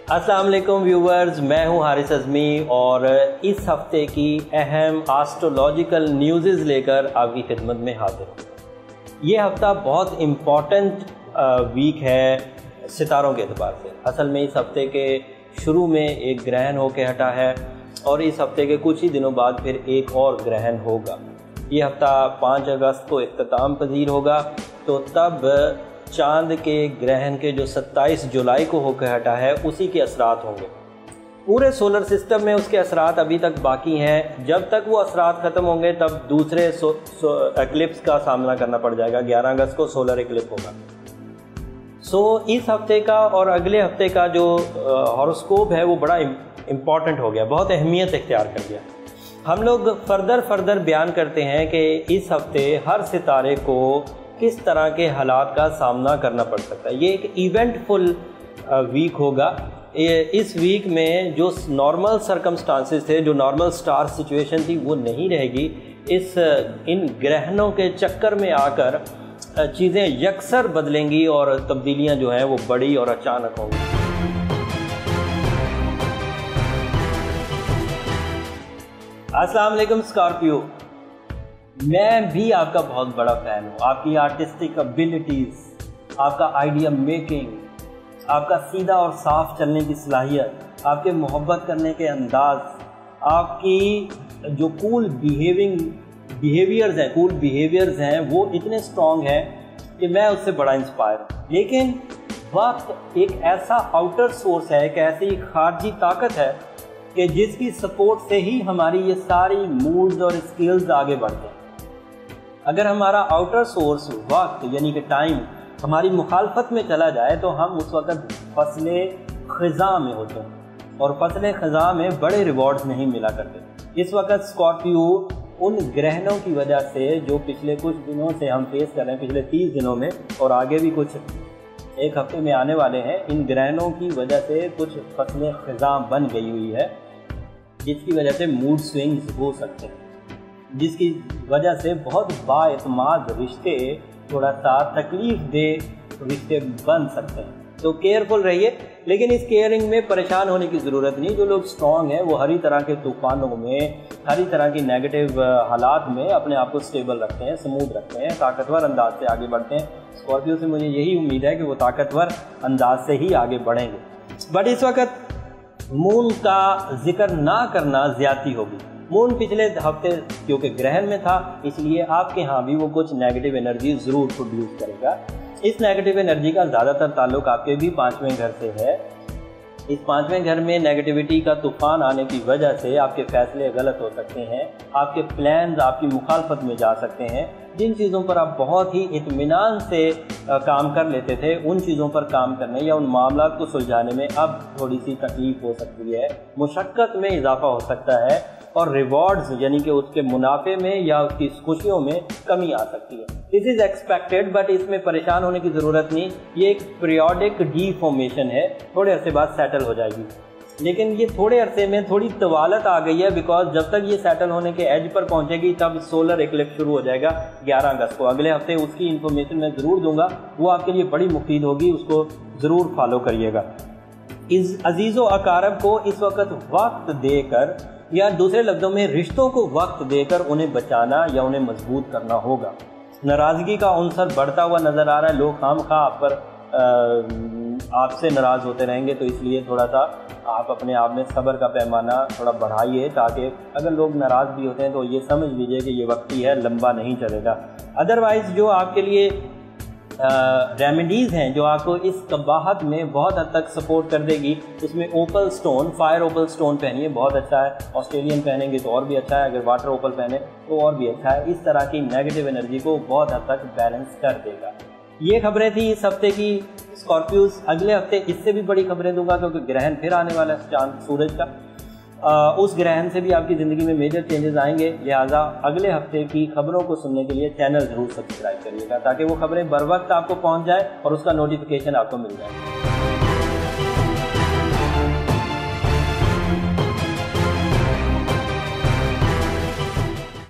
अस्सलाम वालेकुम व्यूवर्स, मैं हूं हारिस अज़मी और इस हफ्ते की अहम एस्ट्रोलॉजिकल न्यूज़ लेकर आपकी खिदमत में हाजिर हूं। ये हफ़्ता बहुत इम्पॉर्टेंट वीक है सितारों के एतबार से। असल में इस हफ्ते के शुरू में एक ग्रहण होकर हटा है और इस हफ्ते के कुछ ही दिनों बाद फिर एक और ग्रहण होगा। ये हफ़्ता 5 अगस्त को इख्तिताम पजीर होगा, तो तब चांद के ग्रहण के जो 27 जुलाई को होकर हटा है उसी के असरात होंगे। पूरे सोलर सिस्टम में उसके असरात अभी तक बाकी हैं। जब तक वो असरात ख़त्म होंगे तब दूसरे एक्लिप्स का सामना करना पड़ जाएगा। 11 अगस्त को सोलर एक्लिप होगा। इस हफ्ते का और अगले हफ्ते का जो हॉरोस्कोप है वो बड़ा इम्पॉर्टेंट हो गया, बहुत अहमियत इख्तियार कर गया। हम लोग फर्दर बयान करते हैं कि इस हफ्ते हर सितारे को किस तरह के हालात का सामना करना पड़ सकता है। ये एक इवेंटफुल वीक होगा। इस वीक में जो नॉर्मल सरकमस्टांसेस थे, जो नॉर्मल स्टार सिचुएशन थी, वो नहीं रहेगी। इन ग्रहणों के चक्कर में आकर चीज़ें यकसर बदलेंगी और तब्दीलियां जो हैं वो बड़ी और अचानक होंगी। अस्सलाम वालेकुम स्कॉर्पियो, मैं भी आपका बहुत बड़ा फ़ैन हूँ। आपकी आर्टिस्टिक एबिलिटीज़, आपका आइडिया मेकिंग, आपका सीधा और साफ चलने की सलाहियत, आपके मोहब्बत करने के अंदाज, आपकी जो कूल बिहेवियर्स हैं वो इतने स्ट्रॉन्ग हैं कि मैं उससे बड़ा इंस्पायर हूँ। लेकिन वक्त एक ऐसा आउटर सोर्स है, एक ऐसी खारजी ताकत है कि जिसकी सपोर्ट से ही हमारी ये सारी मूड्स और स्किल्स आगे बढ़ते हैं। अगर हमारा आउटर सोर्स वक्त यानी कि टाइम हमारी मुखालफत में चला जाए तो हम उस वक्त फसले ख़ज़ा में होते हैं और फसले ख़ज़ा में बड़े रिवॉर्ड्स नहीं मिला करते। इस वक्त स्कॉर्पियो उन ग्रहणों की वजह से जो पिछले कुछ दिनों से हम फेस कर रहे हैं, पिछले 30 दिनों में और आगे भी कुछ एक हफ्ते में आने वाले हैं, इन ग्रहणों की वजह से कुछ फसलें ख़ज़ा बन गई हुई है, जिसकी वजह से मूड स्विंग्स हो सकते हैं, जिसकी वजह से बहुत बाएतमाद रिश्ते थोड़ा सा तकलीफ़ दे रिश्ते बन सकते हैं। तो केयरफुल रहिए, लेकिन इस केयरिंग में परेशान होने की ज़रूरत नहीं। जो लोग स्ट्रॉन्ग हैं वो हर तरह के तूफ़ानों में, हर तरह की नेगेटिव हालात में अपने आप को स्टेबल रखते हैं, स्मूथ रखते हैं, ताकतवर अंदाज से आगे बढ़ते हैं। स्कॉर्पियो से मुझे यही उम्मीद है कि वो ताकतवर अंदाज से ही आगे बढ़ेंगे। बट इस वक्त मून का जिक्र ना करना ज़्यादती होगी। मून पिछले हफ्ते क्योंकि ग्रहण में था, इसलिए आपके यहाँ भी वो कुछ नेगेटिव एनर्जी ज़रूर प्रोड्यूस करेगा। इस नेगेटिव एनर्जी का ज़्यादातर ताल्लुक आपके भी 5वें घर से है। इस 5वें घर में नेगेटिविटी का तूफान आने की वजह से आपके फैसले गलत हो सकते हैं, आपके प्लान्स आपकी मुखालफत में जा सकते हैं। जिन चीज़ों पर आप बहुत ही इत्मीनान से काम कर लेते थे, उन चीज़ों पर काम करने या उन मामलों को सुलझाने में अब थोड़ी सी तकलीफ़ हो सकती है, मुशक्क़त में इजाफा हो सकता है और रिवॉर्ड्स यानी कि उसके मुनाफे में या उसकी खुशियों में कमी आ सकती है। दिस इज़ एक्सपेक्टेड, बट इसमें परेशान होने की ज़रूरत नहीं। ये एक पीरियोडिक डीफॉर्मेशन है, थोड़े अरसे बाद सेटल हो जाएगी। लेकिन ये थोड़े अरसे में थोड़ी तवालत आ गई है, बिकॉज जब तक ये सेटल होने के एज पर पहुंचेगी तब सोलर एक्लिप्स शुरू हो जाएगा 11 अगस्त को। अगले हफ्ते उसकी इन्फॉर्मेशन मैं ज़रूर दूंगा, वो आपके लिए बड़ी मुफीद होगी, उसको ज़रूर फॉलो करिएगा। इस अजीज़ो अकारब को इस वक्त देकर, या दूसरे लफ्ज़ों में रिश्तों को वक्त देकर उन्हें बचाना या उन्हें मजबूत करना होगा। नाराज़गी का अनसर बढ़ता हुआ नज़र आ रहा है। लोग खामखा आप पर आपसे नाराज़ होते रहेंगे, तो इसलिए थोड़ा सा आप अपने आप में सब्र का पैमाना थोड़ा बढ़ाइए, ताकि अगर लोग नाराज़ भी होते हैं तो ये समझ लीजिए कि ये वक्ती है, लंबा नहीं चलेगा। अदरवाइज़ जो आपके लिए रेमेडीज़ हैं जो आपको इस कबाहत में बहुत हद तक सपोर्ट कर देगी, उसमें ओपल स्टोन, फायर ओपल स्टोन पहनिए, बहुत अच्छा है। ऑस्ट्रेलियन पहनेंगे तो और भी अच्छा है, अगर वाटर ओपल पहने तो और भी अच्छा है। इस तरह की नेगेटिव एनर्जी को बहुत हद तक बैलेंस कर देगा। ये खबरें थी इस हफ्ते की स्कॉर्पियोज। अगले हफ्ते इससे भी बड़ी खबरें दूंगा, क्योंकि ग्रहण फिर आने वाला है चांद सूरज का। उस ग्रहण से भी आपकी ज़िंदगी में मेजर चेंजेस आएंगे। लिहाजा अगले हफ्ते की खबरों को सुनने के लिए चैनल ज़रूर सब्सक्राइब करिएगा, ताकि वो खबरें बर वक्त आपको पहुंच जाए और उसका नोटिफिकेशन आपको मिल जाए।